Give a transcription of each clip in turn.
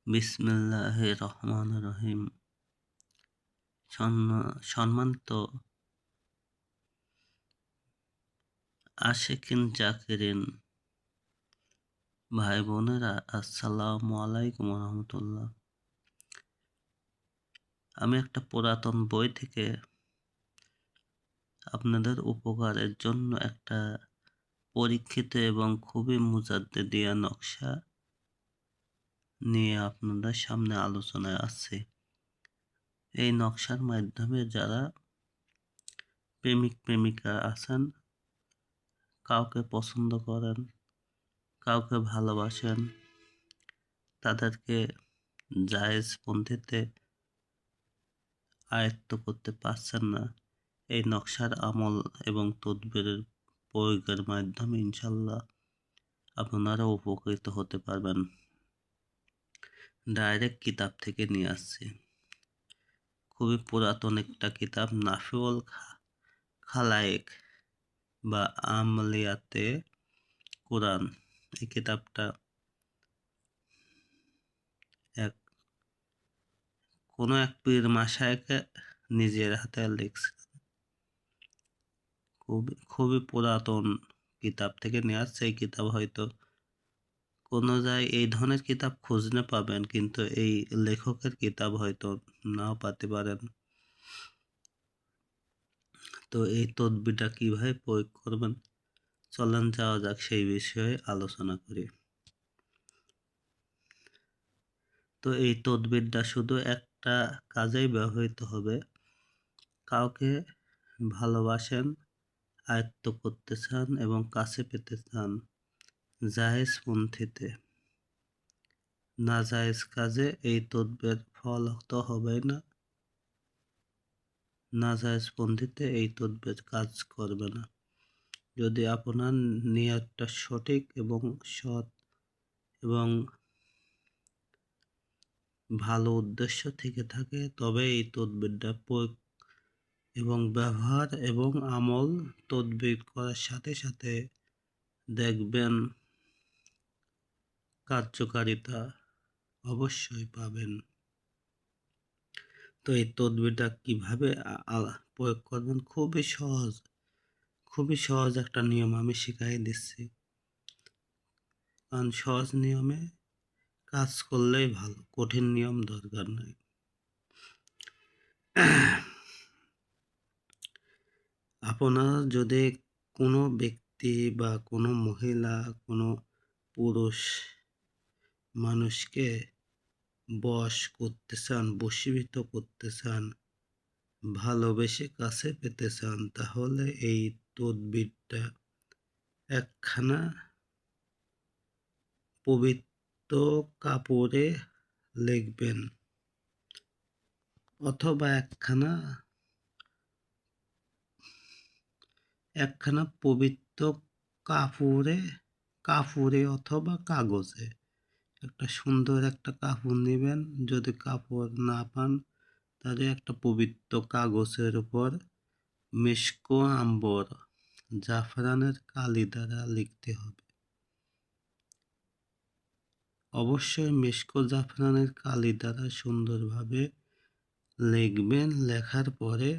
বিসমিল্লাহির রহমানির রহিম। সম্মানিত আশিকিন জাকিরিন ভাই বোনেরা, আসসালামু আলাইকুম রহমতুল্লাহ। আমি একটা পুরাতন বই থেকে আপনাদের উপকারের জন্য একটা পরীক্ষিত এবং খুবই মুজাদ্দেদিয়া নকশা নিয়ে আপনাদের সামনে আলোচনায় আসছে। এই নকশার মাধ্যমে যারা প্রেমিক প্রেমিকা আছেন, কাউকে পছন্দ করেন, কাউকে ভালোবাসেন, তাদেরকে জায়েজ পন্থীতে আয়ত্ত করতে পারছেন না, এই নকশার আমল এবং তদবিরের প্রয়োগের মাধ্যমে ইনশাল্লাহ আপনারা উপকৃত হতে পারবেন। ডাইরেক্ট কিতাব থেকে নিয়ে আসছি। খুবই পুরাতন একটা কিতাব, নাফিউল খালায়েক বা আমলিয়াতে কোরআন। এই কিতাবটা কোনো এক পীর মাশায়েখে নিজের হাতে লিখছে। খুবই পুরাতন কিতাব থেকে নেওয়া। এই কিতাব হয়তো কোনো জায়গায় এই ধরনের কিতাব খুঁজলে পাবেন, কিন্তু এই লেখকের কিতাব হয়তো নাও পাতে পারেন। তো এই তদবিরটা কিভাবে প্রয়োগ করবেন, চলেন যাওয়া যাক সেই বিষয়ে আলোচনা করি। তো এই তদবিরটা শুধু একটা কাজেই ব্যবহৃত হবে। কাউকে ভালোবাসেন, আয়ত্ত করতে চান এবং কাছে পেতে চান জায়েজ পন্থীতে, নাজায়েজ কাজে এই তদবির ফল তো হবে না। নাজায়েজ পন্থীতে এই তদবির কাজ করবে না। যদি আপনার নিয়তটা সঠিক এবং সৎ এবং ভালো উদ্দেশ্য থেকে থাকে, তবে এই তদবিরটা প্রয়োগ এবং ব্যবহার এবং আমল তদবির করার সাথে সাথে দেখবেন কার্যকারিতা অবশ্যই পাবেন। তো এই তদবিরটা কিভাবে প্রয়োগ করবেন, খুবই সহজ একটা নিয়ম আমি শিখাই দিচ্ছি। কারণ সহজ নিয়মে কাজ করলেই ভালো, কঠিন নিয়ম দরকার নাই। আপনারা যদি কোনো ব্যক্তি বা কোনো মহিলা, কোনো পুরুষ মানুষকে বশ করতে চান, বশীভূত করতে চান, ভালোবেসে কাছে পেতে চান, তাহলে এই তদবিরটা একখানা পবিত্র কাপড়ে লিখবেন, অথবা একখানা পবিত্র কাপড়ে অথবা কাগজে, একটা সুন্দর একটা কাপড় নেবেন। যদি কাপড় না পান, তাহলে একটা পবিত্র কাগজের উপর মিশক আম্বর জাফরানের কালি দ্বারা লিখতে হবে। অবশ্যই মিশক জাফরানের কালি দ্বারা সুন্দরভাবে লিখবেন। লেখার পরে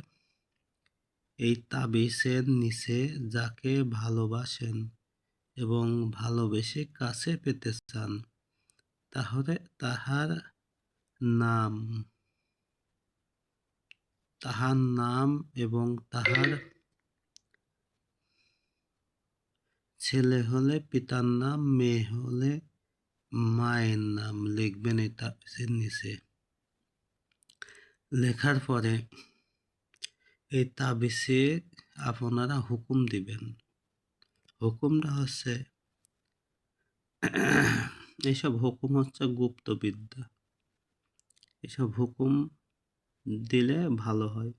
এই তাবিজের নিচে যাকে ভালোবাসেন এবং ভালোবেসে কাছে পেতে চান, তাহলে নাম তাহার নাম এবং তাহার ছেলে হলে পিতার নাম, মেয়ে হলে মায়ের নাম লিখবেন এই তাবিজের নিচে। লেখার পরে এই তাবিজে আপনারা হুকুম দিবেন। হুকুমটা হচ্ছে, এইসব হুকুম হচ্ছে গুপ্তবিদ্যা। এসব হুকুম দিলে ভালো হয়,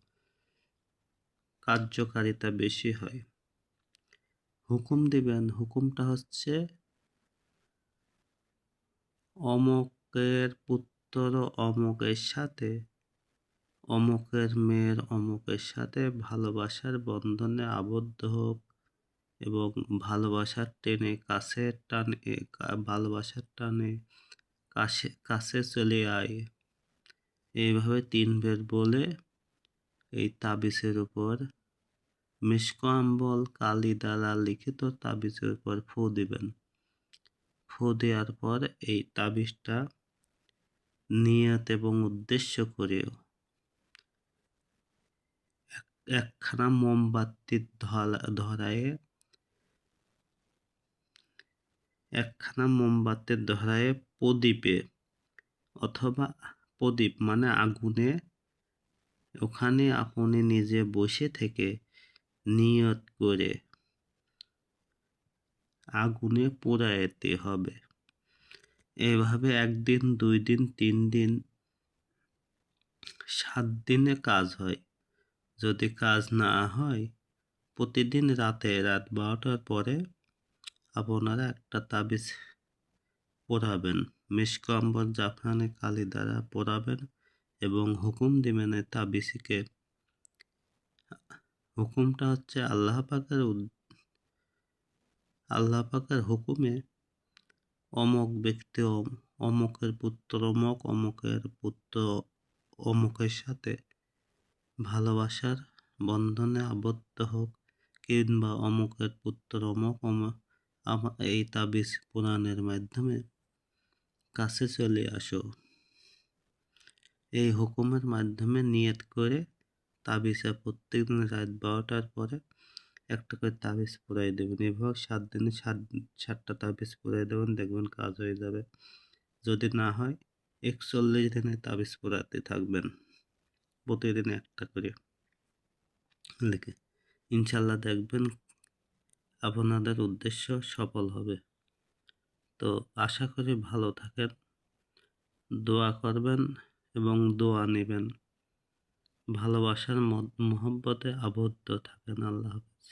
কার্যকারিতা বেশি হয়। হুকুম দিবেন, হুকুমটা হচ্ছে, অমকের পুত্র অমকের সাথে, অমকের মেয়ের অমকের সাথে ভালোবাসার বন্ধনে আবদ্ধ হোক এবং ভালোবাসার টানে কাছে চলে আয়। এইভাবে 3 বার বলে এই তাবিজের উপর মিশকো আম্বল কালি দ্বারা লিখিত তাবিজের উপর ফু দিবেন। ফু দেওয়ার পর এই তাবিজটা নিয়ত এবং উদ্দেশ্য করে একখানা মোমবাতির ধরায়ে প্রদীপে অথবা প্রদীপ মানে আগুনে ওখানে আপনি নিজে বসে থেকে নিয়ত করে আগুনে পোড়াইতে হবে। এভাবে 1 দিন 2 দিন 3 দিন 7 দিনে কাজ হয়। যদি কাজ না হয় প্রতিদিন রাত 12টার পরে আপনারা একটা তাবিজ পোড়াবেন। মিশক আম্বর জাফরানে কালি দ্বারা পোড়াবেন এবং হুকুম দিবেন এই তাবিজকে। হুকুমটা হচ্ছে আল্লাহ পাকের হুকুমে অমুক ব্যক্তি অমুকের পুত্র অমুকের পুত্র অমুকের সাথে ভালোবাসার বন্ধনে আবদ্ধ হোক, কিংবা অমুকের পুত্র অমুক এই তাবিজ পুরাণের মাধ্যমে কাছে চলে আসো। এই হুকুমের মাধ্যমে নিয়ত করে তাবিজে প্রত্যেকদিন রাত 12টার পরে একটা করে তাবিজ পরাই দেবেন। এভাবে 7 দিনে 7টা তাবিজ পরাই দেবেন, দেখবেন কাজ হয়ে যাবে। যদি না হয় 41 দিনে তাবিজ পরাতে থাকবেন, প্রতিদিন একটা করে লিখে। ইনশাল্লাহ দেখবেন আপনাদের উদ্দেশ্য সফল হবে। তো আশা করি ভালো থাকেন, দোয়া করবেন এবং দোয়া নেবেন। ভালোবাসার মহব্বতে আবদ্ধ থাকেন। আল্লাহ হাফেজ।